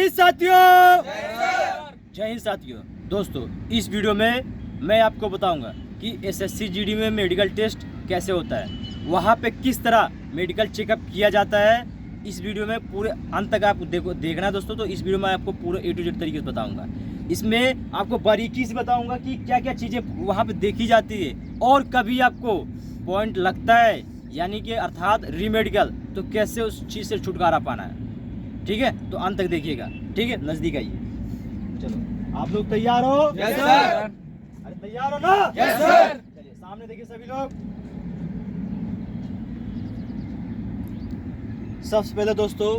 हिंद साथियों, जय हिंद साथियों। दोस्तों, इस वीडियो में मैं आपको बताऊंगा कि एसएससी जीडी में मेडिकल टेस्ट कैसे होता है, वहाँ पे किस तरह मेडिकल चेकअप किया जाता है। इस वीडियो में पूरे अंत तक आप देखना दोस्तों। तो इस वीडियो में आपको पूरे A to Z तरीके से बताऊंगा। इसमें आपको बारीकी से बताऊंगा कि क्या क्या चीज़ें वहाँ पे देखी जाती है, और कभी आपको पॉइंट लगता है यानी कि अर्थात रीमेडिकल, तो कैसे उस चीज़ से छुटकारा पाना है। ठीक है, तो अंत तक देखिएगा। ठीक है, नज़दीक आइए। चलो, आप लोग तैयार हो? Yes sir. अरे तैयार हो ना? Yes sir. चलिए सामने देखिए सभी लोग। सबसे पहले दोस्तों,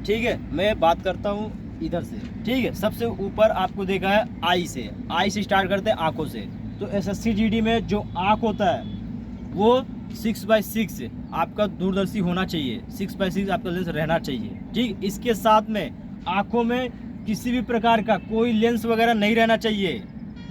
ठीक है, मैं बात करता हूँ इधर से। ठीक है, सबसे ऊपर आपको देखा है आई से स्टार्ट करते हैं, आंखों से। तो एसएससी जीडी में जो आंख होता है वो 6/6 आपका दूरदर्शी होना चाहिए। 6/6 आपका लेंस रहना चाहिए। ठीक, इसके साथ में आंखों में किसी भी प्रकार का कोई लेंस वगैरह नहीं रहना चाहिए।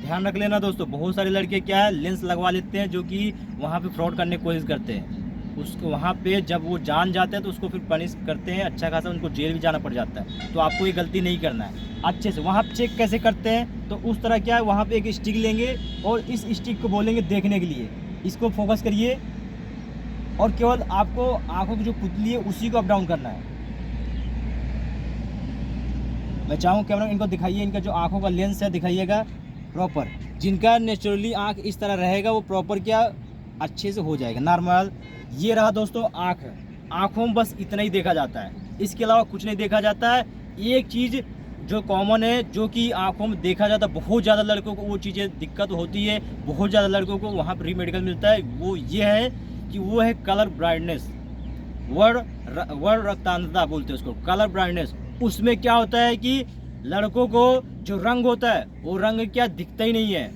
ध्यान रख लेना दोस्तों। बहुत सारे लड़के क्या है, लेंस लगवा लेते हैं, जो कि वहाँ पे फ्रॉड करने की कोशिश करते हैं। उसको वहाँ पे जब वो जान जाते हैं तो उसको फिर पनिश करते हैं, अच्छा खासा उनको जेल भी जाना पड़ जाता है। तो आपको ये गलती नहीं करना है। अच्छे से वहाँ चेक कैसे करते हैं, तो उस तरह क्या है, वहाँ पे एक स्टिक लेंगे और इस स्टिक को बोलेंगे देखने के लिए, इसको फोकस करिए, और केवल आपको आंखों की जो पुतली है उसी को अप डाउन करना है। मैं चाहूँ कैमरा इनको दिखाइए, इनका जो आंखों का लेंस है दिखाइएगा प्रॉपर। जिनका नेचुरली आंख इस तरह रहेगा वो प्रॉपर क्या अच्छे से हो जाएगा, नॉर्मल। ये रहा दोस्तों आंख। आंखों में बस इतना ही देखा जाता है, इसके अलावा कुछ नहीं देखा जाता है। एक चीज़ जो कॉमन है, जो कि आंखों में देखा जाता है, बहुत ज़्यादा लड़कों को वो चीज़ें दिक्कत होती है, बहुत ज़्यादा लड़कों को वहाँ पर रीमेडिकल मिलता है, वो ये है कि वो है कलर ब्राइटनेस। वर्ड रक्तांधता बोलते हैं उसको, कलर ब्राइटनेस। उसमें क्या होता है कि लड़कों को जो रंग होता है वो रंग क्या दिखता ही नहीं है।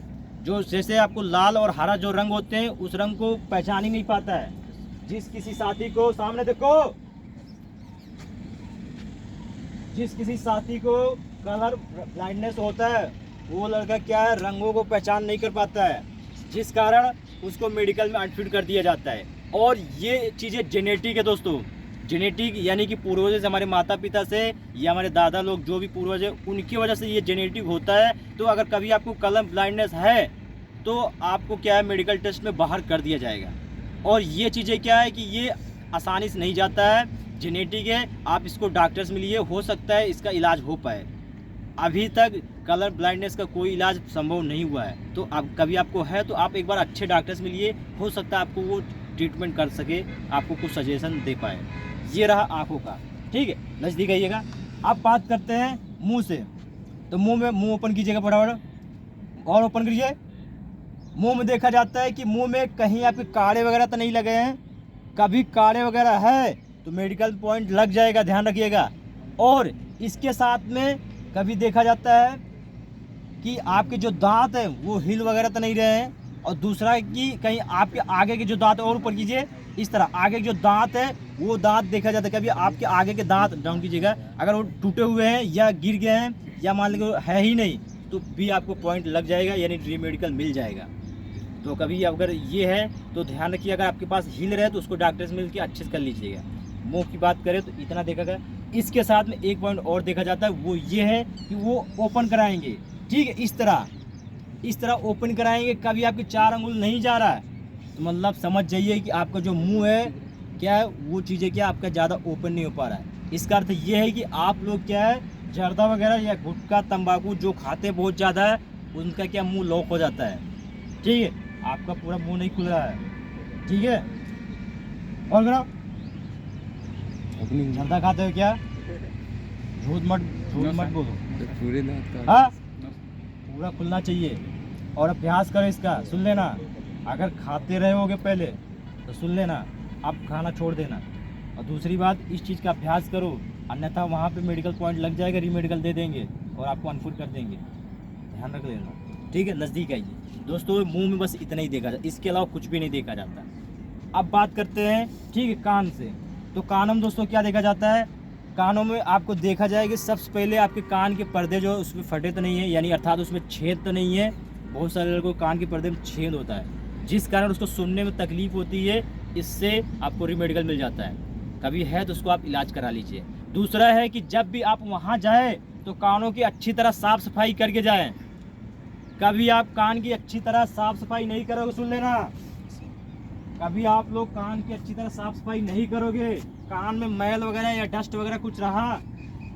जो जैसे आपको लाल और हरा जो रंग होते हैं, उस रंग को पहचान ही नहीं पाता है। जिस किसी साथी को, सामने देखो, जिस किसी साथी को कलर ब्लाइंडनेस होता है, वो लड़का क्या है, रंगों को पहचान नहीं कर पाता है, जिस कारण उसको मेडिकल में एडमिट कर दिया जाता है। और ये चीज़ें जेनेटिक है दोस्तों। जेनेटिक यानी कि पूर्वज से, हमारे माता पिता से या हमारे दादा लोग जो भी पूर्वज है, उनकी वजह से ये जेनेटिक होता है। तो अगर कभी आपको कलर ब्लाइंडनेस है तो आपको क्या है, मेडिकल टेस्ट में बाहर कर दिया जाएगा। और ये चीज़ें क्या है कि ये आसानी से नहीं जाता है, जेनेटिक है। आप इसको डॉक्टर से मिलिए, हो सकता है इसका इलाज हो पाए। अभी तक कलर ब्लाइंडनेस का कोई इलाज संभव नहीं हुआ है। तो अब कभी आपको है तो आप एक बार अच्छे डॉक्टर से मिलिए, हो सकता है आपको वो ट्रीटमेंट कर सके, आपको कुछ सजेशन दे पाए। ये रहा आंखों का। ठीक है, नज़दीक आइएगा। अब बात करते हैं मुंह से। तो मुंह ओपन कीजिएगा फटाफट, और ओपन करिए। मुंह में देखा जाता है कि मुंह में कहीं आपके काड़े वगैरह तो नहीं लगे हैं। कभी काड़े वगैरह है तो मेडिकल पॉइंट लग जाएगा, ध्यान रखिएगा। और इसके साथ में कभी देखा जाता है कि आपके जो दांत हैं वो हिल वगैरह तो नहीं रहे हैं। और दूसरा कि कहीं आपके आगे के जो दांत, और ऊपर कीजिए, इस तरह आगे के जो दांत है वो दांत देखा जाता है। कभी आपके आगे के दांत डाउन कीजिएगा, अगर वो टूटे हुए हैं या गिर गए हैं या मान लीजिए है ही नहीं, तो भी आपको पॉइंट लग जाएगा, यानी रीमेडिकल मिल जाएगा। तो कभी अगर ये है तो ध्यान रखिए, अगर आपके पास हिल रहे तो उसको डॉक्टर से मिल के अच्छे से कर लीजिएगा। मुंह की बात करें तो इतना देखा गया। इसके साथ में एक पॉइंट और देखा जाता है, वो ये है कि वो ओपन कराएंगे। ठीक है, इस तरह ओपन कराएंगे। कभी आपके 4 अंगुल नहीं जा रहा है तो मतलब समझ जाइए कि आपका जो मुंह है क्या है, वो चीज़ें क्या आपका ज़्यादा ओपन नहीं हो पा रहा है। इसका अर्थ ये है कि आप लोग क्या है, जर्दा वगैरह या गुटखा तंबाकू जो खाते बहुत ज़्यादा है, उनका क्या मुँह लॉक हो जाता है। ठीक है, आपका पूरा मुंह नहीं खुल रहा है। ठीक है, और करो। जर्दा खाते हो क्या? झूठ मत बोलो। हाँ, पूरा खुलना चाहिए। और अभ्यास करो इसका, सुन लेना। अगर खाते रहे होगे पहले तो सुन लेना, आप खाना छोड़ देना। और दूसरी बात, इस चीज़ का अभ्यास करो, अन्यथा वहाँ पे मेडिकल पॉइंट लग जाएगा, रीमेडिकल दे देंगे और आपको अनफिट कर देंगे। ध्यान रख लेना। ठीक है, नज़दीक आइए दोस्तों। मुंह में बस इतना ही देखा जाता, इसके अलावा कुछ भी नहीं देखा जाता। अब बात करते हैं, ठीक है, कान से। तो कानों में दोस्तों क्या देखा जाता है, कानों में आपको देखा जाएगा सबसे पहले आपके कान के पर्दे जो उसमें फटे तो नहीं है, यानी अर्थात उसमें छेद तो नहीं है। बहुत सारे लोगों को कान के पर्दे में छेद होता है, जिस कारण उसको सुनने में तकलीफ होती है। इससे आपको रीमेडिकल मिल जाता है। कभी है तो उसको आप इलाज करा लीजिए। दूसरा है कि जब भी आप वहाँ जाए तो कानों की अच्छी तरह साफ सफाई करके जाएं। कभी आप कान की अच्छी तरह साफ सफाई नहीं करोगे, सुन लेना, कभी आप लोग कान की अच्छी तरह साफ सफाई नहीं करोगे, कान में मैल वगैरह या डस्ट वगैरह कुछ रहा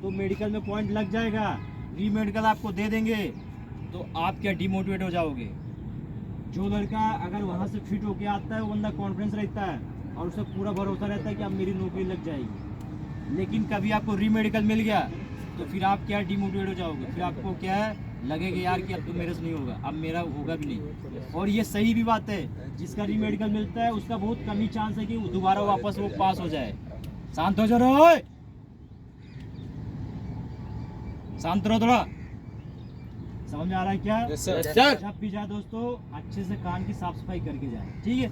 तो मेडिकल में पॉइंट लग जाएगा, री मेडिकल आपको दे देंगे, तो आप क्या डिमोटिवेट हो जाओगे। जो लड़का अगर वहाँ से फिट होके आता है वो बंदा कॉन्फिडेंस रहता है और उसे पूरा भरोसा रहता है कि अब मेरी नौकरी लग जाएगी। लेकिन कभी आपको री मेडिकल मिल गया तो फिर आप क्या डिमोटिवेट हो जाओगे, फिर आपको क्या है लगेगा यार कि अब तो मेरे से नहीं होगा, अब मेरा होगा भी नहीं। और ये सही भी बात है, जिसका री मेडिकल मिलता है उसका बहुत कम ही चांस है कि दोबारा वापस वो पास हो जाए। शांत हो जाओ, शांत रहो थोड़ा, समझ में आ रहा है क्या? Yes, sir. जब भी जाए दोस्तों अच्छे से कान की साफ सफाई करके जाए, ठीक है।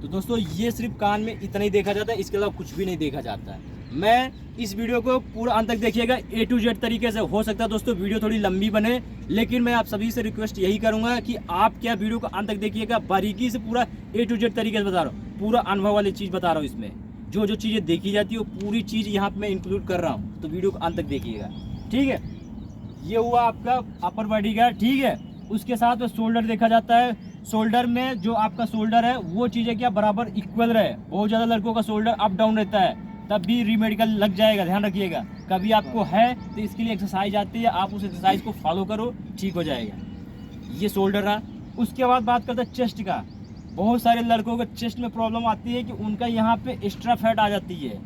तो दोस्तों ये सिर्फ कान में इतना ही देखा जाता है, इसके अलावा कुछ भी नहीं देखा जाता है। मैं इस वीडियो को पूरा अंत तक देखिएगा, A to Z तरीके से। हो सकता है दोस्तों वीडियो थोड़ी लंबी बने, लेकिन मैं आप सभी से रिक्वेस्ट यही करूंगा कि आप क्या वीडियो को अंत तक देखिएगा, बारीकी से पूरा A to Z तरीके से बता रहा हूँ, पूरा अनुभव वाली चीज़ बता रहा हूँ। इसमें जो जो चीज़ें देखी जाती है वो पूरी चीज़ यहाँ पर मैं इंक्लूड कर रहा हूँ, तो वीडियो को अंत तक देखिएगा, ठीक है। ये हुआ आपका अपर बॉडी का, ठीक है। उसके साथ में शोल्डर देखा जाता है। शोल्डर में जो आपका शोल्डर है वो चीज़ें क्या बराबर इक्वल रहे। बहुत ज़्यादा लड़कों का शोल्डर अप डाउन रहता है, तब भी री मेडिकल लग जाएगा, ध्यान रखिएगा। कभी आपको है तो इसके लिए एक्सरसाइज आती है, आप उस एक्सरसाइज को फॉलो करो, ठीक हो जाएगा। ये शोल्डर रहा। उसके बाद बात करते हैं चेस्ट का। बहुत सारे लड़कों को चेस्ट में प्रॉब्लम आती है कि उनका यहाँ पे एक्स्ट्रा फैट आ जाती है,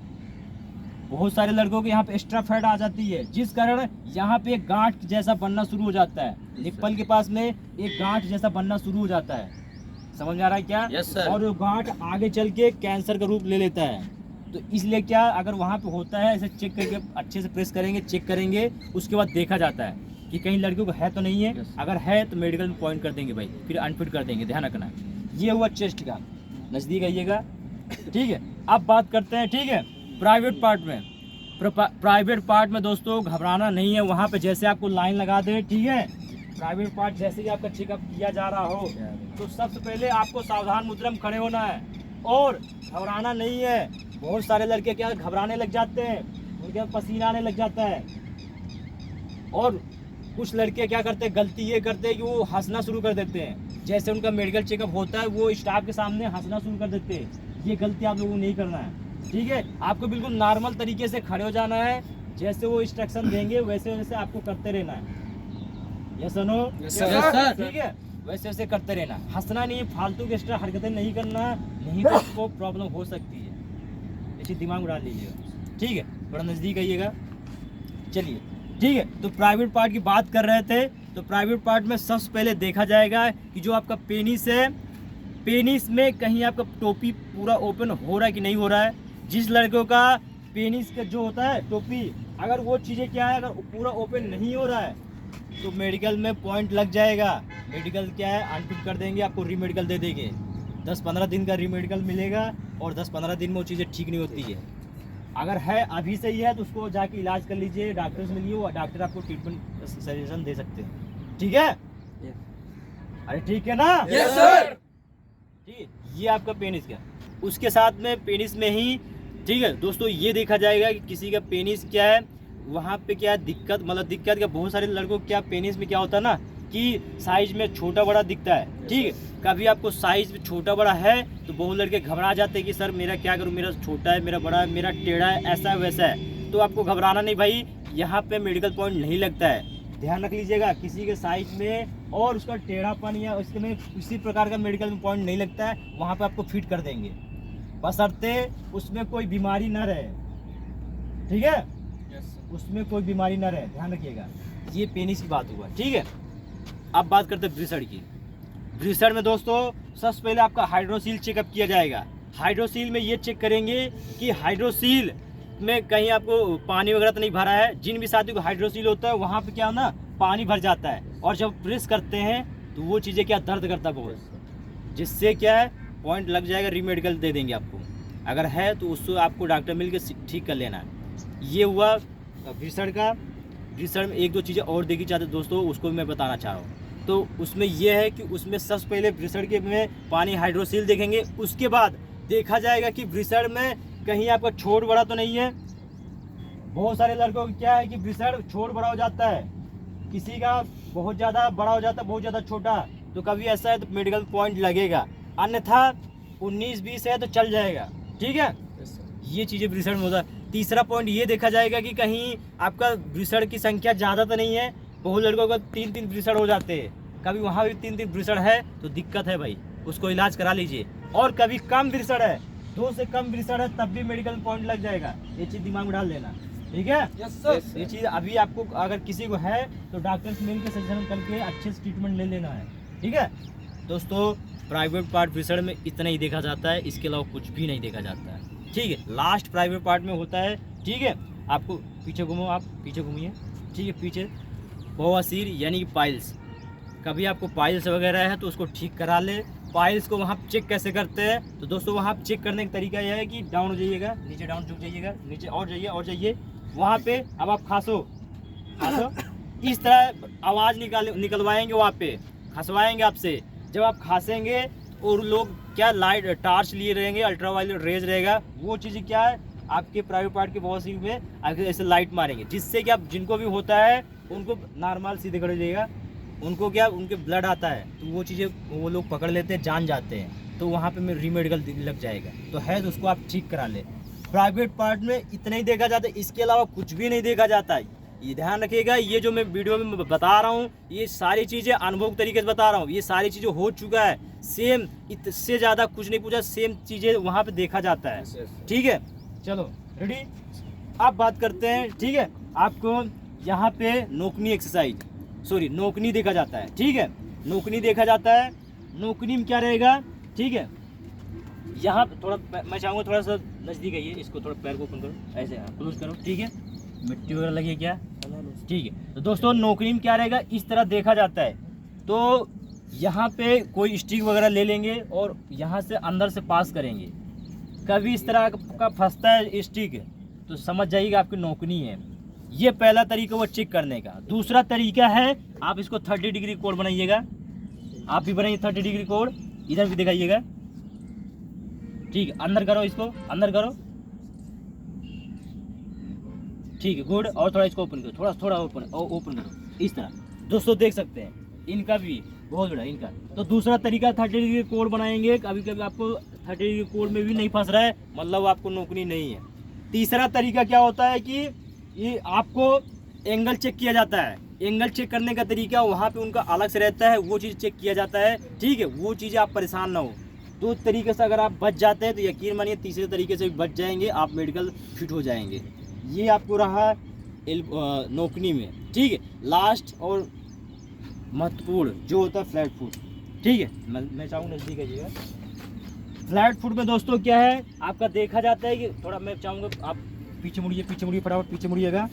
बहुत सारे लड़कों के यहाँ पे एक्स्ट्रा फैट आ जाती है, जिस कारण यहाँ पे एक गांठ जैसा बनना शुरू हो जाता है, निप्पल के पास में एक गांठ जैसा बनना शुरू हो जाता है। समझ में आ रहा है क्या? Yes, sir. और वो गांठ आगे चल के कैंसर का रूप ले लेता है। तो इसलिए क्या अगर वहाँ पे होता है, ऐसे चेक करके अच्छे से प्रेस करेंगे, चेक करेंगे, उसके बाद देखा जाता है कि कहीं लड़कियों को है तो नहीं है। अगर है तो मेडिकल में पॉइंट कर देंगे भाई, फिर अनफिट कर देंगे, ध्यान रखना। ये हुआ चेस्ट का, नज़दीक आइएगा, ठीक है। अब बात करते हैं, ठीक है, प्राइवेट पार्ट में। प्राइवेट पार्ट में दोस्तों घबराना नहीं है। वहाँ पे जैसे आपको लाइन लगा दे, ठीक है, प्राइवेट पार्ट जैसे ही आपका चेकअप किया जा रहा हो तो सबसे पहले आपको सावधान मुद्रा में खड़े होना है और घबराना नहीं है। बहुत सारे लड़के क्या घबराने लग जाते हैं, उनके पसीना आने लग जाता है। और कुछ लड़के क्या करते हैं, गलती ये करते हैं कि वो हंसना शुरू कर देते हैं। जैसे उनका मेडिकल चेकअप होता है वो स्टाफ के सामने हंसना शुरू कर देते हैं। ये गलती आप लोगों को नहीं करना है, ठीक है। आपको बिल्कुल नॉर्मल तरीके से खड़े हो जाना है, जैसे वो इंस्ट्रक्शन देंगे वैसे वैसे आपको करते रहना है। Yes no? Yes, sir. ठीक है, वैसे वैसे करते रहना, हंसना नहीं, फालतू के एक्स्ट्रा हरकतें नहीं करना, नहीं तो आपको प्रॉब्लम हो सकती है। इसी दिमाग में डाल लीजिएगा, ठीक है। थोड़ा नज़दीक आइएगा, चलिए, ठीक है। तो प्राइवेट पार्ट की बात कर रहे थे। तो प्राइवेट पार्ट में सबसे पहले देखा जाएगा कि जो आपका पेनिस है, पेनिस में कहीं आपका टोपी पूरा ओपन हो रहा है कि नहीं हो रहा है। जिस लड़कों का पेनिस का जो होता है टोपी, अगर वो चीज़ें क्या है, अगर पूरा ओपन नहीं हो रहा है तो मेडिकल में पॉइंट लग जाएगा। मेडिकल क्या है, अनफिट कर देंगे, आपको री मेडिकल दे देंगे। 10-15 दिन का री मेडिकल मिलेगा और 10-15 दिन में वो चीज़ें ठीक नहीं होती है। अगर है अभी से ही है तो उसको जाके इलाज कर लीजिए, डॉक्टर से मिलिए, वो डॉक्टर आपको ट्रीटमेंट सजेशन दे सकते हैं, ठीक है। अरे ठीक है ना? Yes, sir. ठीक है, ये आपका पेनिस का। उसके साथ में पेनिस में ही, ठीक है दोस्तों, ये देखा जाएगा कि किसी का पेनिस क्या है, वहाँ पे क्या दिक्कत, मतलब दिक्कत क्या, बहुत सारे लड़कों क्या पेनिस में क्या होता है ना कि साइज में छोटा बड़ा दिखता है, ठीक है। कभी आपको साइज में छोटा बड़ा है तो बहुत लड़के घबरा जाते हैं कि सर मेरा क्या करूँ, मेरा छोटा है, मेरा बड़ा है, मेरा टेढ़ा है, ऐसा है वैसा है। तो आपको घबराना नहीं भाई, यहाँ पे मेडिकल पॉइंट नहीं लगता है, ध्यान रख लीजिएगा। किसी के साइज में और उसका टेढ़ापन या उसके में किसी प्रकार का मेडिकल में पॉइंट नहीं लगता है, वहाँ पे आपको फिट कर देंगे, बशर्ते उसमें कोई बीमारी न रहे, ठीक है। उसमें कोई बीमारी न रहे, ध्यान रखिएगा। ये पेनिस की बात हुआ, ठीक है। अब बात करते हैं ब्रिसड की। ब्रिसड में दोस्तों सबसे पहले आपका हाइड्रोसील चेकअप किया जाएगा। हाइड्रोसील में ये चेक करेंगे कि हाइड्रोसील में कहीं आपको पानी वगैरह तो नहीं भरा है। जिन भी साथियों को हाइड्रोसील होता है वहाँ पे क्या ना पानी भर जाता है, और जब प्रेस करते हैं तो वो चीज़ें क्या दर्द करता है बहुत, जिससे क्या है पॉइंट लग जाएगा, री मेडिकल दे देंगे आपको। अगर है तो उसको आपको डॉक्टर मिल के ठीक कर लेना है। ये हुआ ब्रिसड का। ब्रिसड में एक दो चीज़ें और देखी चाहते दोस्तों, उसको भी मैं बताना चाह रहा हूँ। तो उसमें यह है कि उसमें सबसे पहले ब्रिसड के में पानी हाइड्रोसील देखेंगे, उसके बाद देखा जाएगा कि ब्रिसड में कहीं आपका छोट बड़ा तो नहीं है, बहुत सारे लड़कों को क्या है कि ब्रिस्ड छोट बड़ा हो जाता है, किसी का बहुत ज़्यादा बड़ा हो जाता है, बहुत ज़्यादा छोटा, तो कभी ऐसा है तो मेडिकल पॉइंट लगेगा, अन्यथा 19-20 है तो चल जाएगा। ठीक है, ये चीज़ें ब्रिस्ड में होता है। तीसरा पॉइंट ये देखा जाएगा कि कहीं आपका ब्रिस्ड की संख्या ज़्यादा तो नहीं है। बहुत लड़कों का 3-3 ब्रिस्ड हो जाते हैं, कभी वहाँ भी 3-3 ब्रिस्ड है तो दिक्कत है भाई, उसको इलाज करा लीजिए। और कभी कम ब्रिस्ड है, 2 से कम ब्रिस्ड है, तब भी मेडिकल पॉइंट लग जाएगा। ये चीज़ दिमाग में डाल लेना, ठीक है। ये चीज़ अभी आपको अगर किसी को है तो डॉक्टर से मिल के सजेशन करके अच्छे से ट्रीटमेंट ले लेना है, ठीक है। दोस्तों प्राइवेट पार्ट ब्रिस्ड में इतना ही देखा जाता है, इसके अलावा कुछ भी नहीं देखा जाता है, ठीक है। लास्ट प्राइवेट पार्ट में होता है, ठीक है। आपको पीछे घूमो, आप पीछे घूमिए, ठीक है। पीछे बवासीर यानी कि पाइल्स, कभी आपको पाइल्स वगैरह है तो उसको ठीक करा ले। पाइल्स को वहाँ चेक कैसे करते हैं, तो दोस्तों वहाँ चेक करने का तरीका यह है कि डाउन हो जाइएगा, नीचे डाउन झुक जाइएगा, नीचे और जाइए और जाइए, वहाँ पे अब आप खांसो, इस तरह आवाज़ निकलवाएंगे, वहाँ पे खसवाएंगे आपसे। जब आप खांसेंगे और लोग क्या लाइट टार्च लिए रहेंगे, अल्ट्रावायलेट रेज रहेगा, वो चीज़ क्या है आपके प्राइवेट पार्ट के बहुत सी में ऐसे लाइट मारेंगे, जिससे कि आप जिनको भी होता है उनको नॉर्मल सीधे खड़े जाइएगा, उनको क्या उनके ब्लड आता है तो वो चीज़ें वो लोग पकड़ लेते हैं, जान जाते हैं, तो वहाँ पे रीमेडिकल लग जाएगा। तो है तो उसको आप ठीक करा ले। प्राइवेट पार्ट में इतना ही देखा जाता है, इसके अलावा कुछ भी नहीं देखा जाता है। ये ध्यान रखिएगा, ये जो मैं वीडियो में बता रहा हूँ ये सारी चीज़ें अनुभव तरीके से बता रहा हूँ, ये सारी चीज़ें हो चुका है, सेम इससे ज़्यादा कुछ नहीं पूछा, सेम चीज़ें वहाँ पे देखा जाता है, ठीक है। चलो रेडी, अब बात करते हैं, ठीक है। आपको यहाँ पे नोकनी एक्सरसाइज, सॉरी नोकनी देखा जाता है, ठीक है। नोकनी देखा जाता है, नोकनी में क्या रहेगा, ठीक है। यहाँ पे थोड़ा मैं चाहूँगा थोड़ा सा नज़दीक आइए, इसको थोड़ा पैर को ओपन करो, ऐसे क्लोज करो, ठीक है। मिट्टी वगैरह लगी है क्या, ठीक है। तो दोस्तों नोकनी में क्या रहेगा, इस तरह देखा जाता है। तो यहाँ पे कोई स्टिक वगैरह ले लेंगे और यहाँ से अंदर से पास करेंगे, कभी इस तरह का फंसता है स्टिक तो समझ जाइएगा आपकी नोकनी है। ये पहला तरीका वो चेक करने का। दूसरा तरीका है आप इसको 30 डिग्री कोण बनाइएगा, आप भी बनाइए 30 डिग्री कोण, इधर भी दिखाइएगा, ठीक है। अंदर करो, इसको अंदर करो, ठीक है, गुड। और थोड़ा इसको ओपन करो, थोड़ा ओपन करो, इस तरह। दोस्तों देख सकते हैं इनका भी बहुत बड़ा इनका। तो दूसरा तरीका 30 डिग्री कोण बनाएंगे, कभी कभी आपको 30 डिग्री कोण में भी नहीं फंस रहा है, मतलब आपको नौकरी नहीं है। तीसरा तरीका क्या होता है कि ये आपको एंगल चेक किया जाता है। एंगल चेक करने का तरीका वहाँ पे उनका अलग से रहता है, वो चीज़ चेक किया जाता है, ठीक है। वो चीज़ें आप परेशान ना हो, 2 तरीके से अगर आप बच जाते हैं तो यकीन मानिए तीसरे तरीके से भी बच जाएंगे, आप मेडिकल फिट हो जाएंगे। ये आपको रहा नोकनी में, ठीक है। लास्ट और महत्वपूर्ण जो होता है फ्लैट फुट, ठीक है। मैं चाहूँगा नज़दीक आइएगा। फ्लैट फुट में दोस्तों क्या है आपका देखा जाता है कि थोड़ा मैं चाहूँगा आप पीछे मुड़िए फटाफट पीछे मुड़िएगा,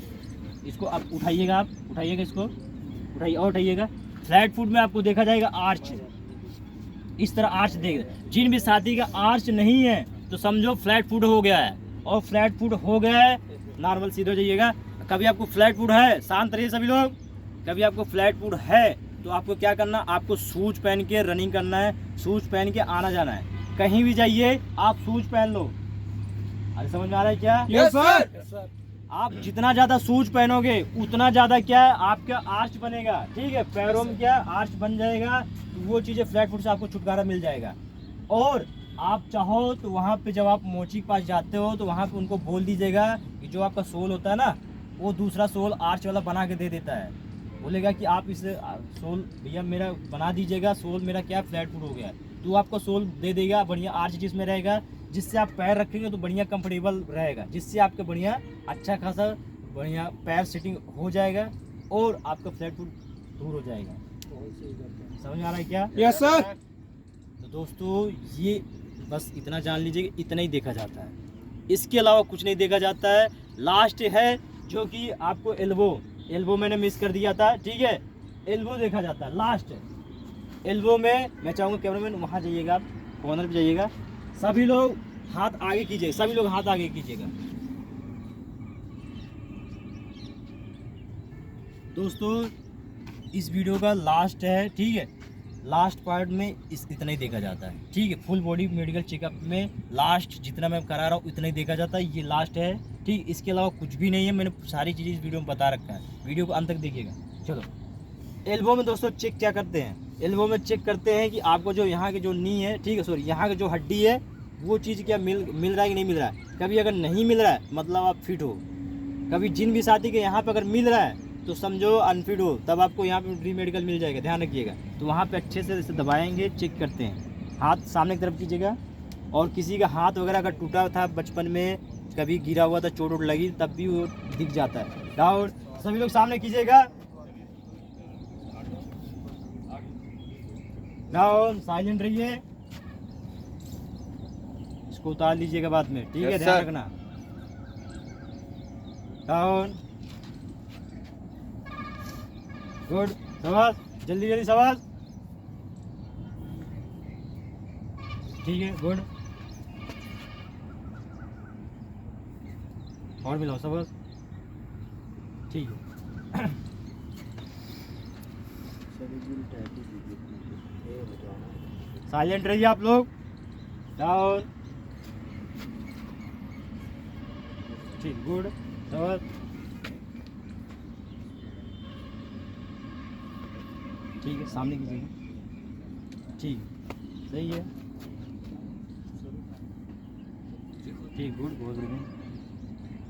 इसको आप उठाइएगा, आप उठाइएगा, इसको उठाइए और उठाइएगा। फ्लैट फुट में आपको देखा जाएगा आर्च, इस तरह आर्च देख, जिन भी साथी का आर्च नहीं है तो समझो फ्लैट फुट हो गया है, और फ्लैट फुट हो गया है नॉर्मल सीधे हो जाइएगा। कभी आपको फ्लैट फुट है, शांत रहिए सभी लोग, कभी आपको फ्लैट फुट है तो आपको क्या करना, आपको शूज पहन के रनिंग करना है, शूज पहन के आना जाना है, कहीं भी जाइए आप शूज पहन लो। अरे समझ में आ रहा है क्या? Yes sir. आप जितना ज़्यादा शूज पहनोगे उतना ज़्यादा क्या है आपका आर्च बनेगा, ठीक है। पैरों में क्या आर्च बन जाएगा, तो वो चीज़ें फ्लैट फुट से आपको छुटकारा मिल जाएगा। और आप चाहो तो वहाँ पे जब आप मोची के पास जाते हो तो वहाँ पे उनको बोल दीजिएगा कि जो आपका सोल होता है ना, वो दूसरा सोल आर्च वाला बना के दे देता है। बोलेगा कि आप इसे सोल भैया मेरा बना दीजिएगा, सोल मेरा क्या फ्लैट फुट हो गया है, तो आपको सोल दे देगा बढ़िया आर्च जिसमें रहेगा, जिससे आप पैर रखेंगे तो बढ़िया कंफर्टेबल रहेगा, जिससे आपके बढ़िया अच्छा खासा बढ़िया पैर सेटिंग हो जाएगा और आपका फ्लैट फुट दूर हो जाएगा। समझ में आ रहा है क्या? Yes sir. तो दोस्तों ये बस इतना जान लीजिए कि इतना ही देखा जाता है, इसके अलावा कुछ नहीं देखा जाता है। लास्ट है जो कि आपको एल्बो मैंने मिस कर दिया था, ठीक है। एल्बो देखा जाता है लास्ट। एल्बो में मैं चाहूँगा कैमरामैन वहाँ जाइएगा, आप कॉर्नर पे जाइएगा, सभी लोग हाथ आगे कीजिए, सभी लोग हाथ आगे कीजिएगा। दोस्तों इस वीडियो का लास्ट है, ठीक है। लास्ट पार्ट में इतना ही देखा जाता है, ठीक है। फुल बॉडी मेडिकल चेकअप में लास्ट जितना मैं करा रहा हूँ इतना ही देखा जाता है, ये लास्ट है। ठीक, इसके अलावा कुछ भी नहीं है। मैंने सारी चीज़ें इस वीडियो में बता रखा है, वीडियो को अंत तक देखिएगा। चलो, एल्बो में दोस्तों चेक क्या करते हैं, एल्बो में चेक करते हैं कि आपको जो यहाँ के जो नी है, ठीक है, सॉरी, यहाँ की जो हड्डी है वो चीज़ क्या मिल रहा है कि नहीं मिल रहा है। कभी अगर नहीं मिल रहा है मतलब आप फिट हो, कभी जिन भी साथी के यहाँ पे अगर मिल रहा है तो समझो अनफिट हो, तब आपको यहाँ पे फ्री मेडिकल मिल जाएगा, ध्यान रखिएगा। तो वहाँ पे अच्छे से इसे दबाएंगे, चेक करते हैं। हाथ सामने की तरफ कीजिएगा, और किसी का हाथ वगैरह अगर टूटा था बचपन में, कभी गिरा हुआ था, चोट वोट लगी, तब भी वो दिख जाता है। डाउन, सभी लोग सामने कीजिएगा, डाउन, साइलेंट रहिए, इसको उतार लीजिएगा बाद में, ठीक है, ध्यान रखना। डाउन, गुड, शाबाश, जल्दी जल्दी, शाबाश, ठीक है, गुड, और मिलाओ, शाबाश, ठीक है। साइलेंट रहिए आप लोग, डाउन, ठीक, गुड, शाबाश, ठीक है, सामने कीजिएगा, ठीक, सही है, ठीक, गुड, बहुत बढ़िया,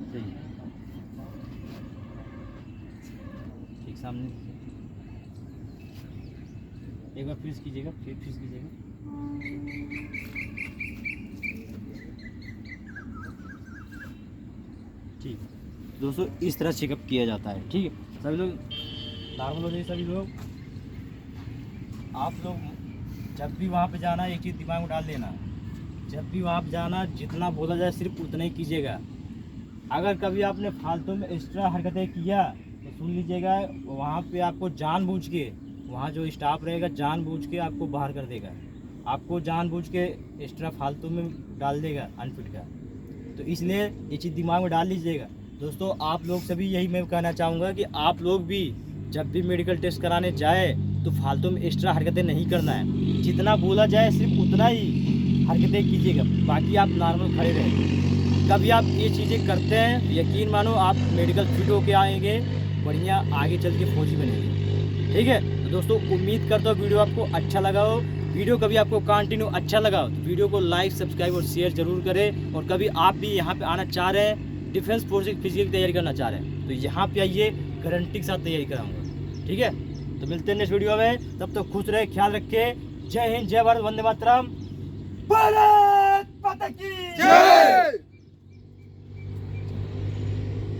सही है, ठीक, सामने एक बार फ्रीज कीजिएगा, फिर फ्रीज कीजिएगा, ठीक। दोस्तों इस तरह चेकअप किया जाता है, ठीक है। सभी लोग नॉर्मल हो जाइए, सभी लोग। आप लोग जब भी वहाँ पे जाना, एक चीज़ दिमाग में डाल लेना, जब भी वहाँ पे जाना जितना बोला जाए सिर्फ उतना ही कीजिएगा। अगर कभी आपने फालतू में एक्स्ट्रा हरकतें किया तो सुन लीजिएगा, वहाँ पे आपको जानबूझ के, वहाँ जो स्टाफ रहेगा जानबूझ के आपको बाहर कर देगा, आपको जानबूझ के एक्स्ट्रा फालतू में डाल देगा अनफिट का। तो इसलिए ये चीज़ दिमाग में डाल लीजिएगा। दोस्तों आप लोग सभी यही मैं कहना चाहूँगा कि आप लोग भी जब भी मेडिकल टेस्ट कराने जाए तो फालतू में एक्स्ट्रा हरकतें नहीं करना है, जितना बोला जाए सिर्फ उतना ही हरकतें कीजिएगा, बाकी आप नॉर्मल खड़े रहें। कभी आप ये चीज़ें करते हैं, यकीन मानो आप मेडिकल फिट होके आएंगे, बढ़िया आगे चल के फौजी बनेंगे, ठीक है। तो दोस्तों उम्मीद करता हूँ वीडियो आपको अच्छा लगा हो। वीडियो कभी आपको कंटिन्यू अच्छा लगा हो तो वीडियो को लाइक, सब्सक्राइब और शेयर जरूर करें। और कभी आप भी यहाँ पे आना चाह रहे हैं, डिफेंस फोर्स की फिजिकल तैयारी करना चाह रहे हैं, तो यहाँ पे आइए, गारंटी के साथ तैयारी कराऊंगा, ठीक है। तो मिलते हैं नेक्स्ट वीडियो में, तब तक खुश रहे, ख्याल रखें। जय हिंद, जय भारत, वंदे मातरम, भारत माता की जय।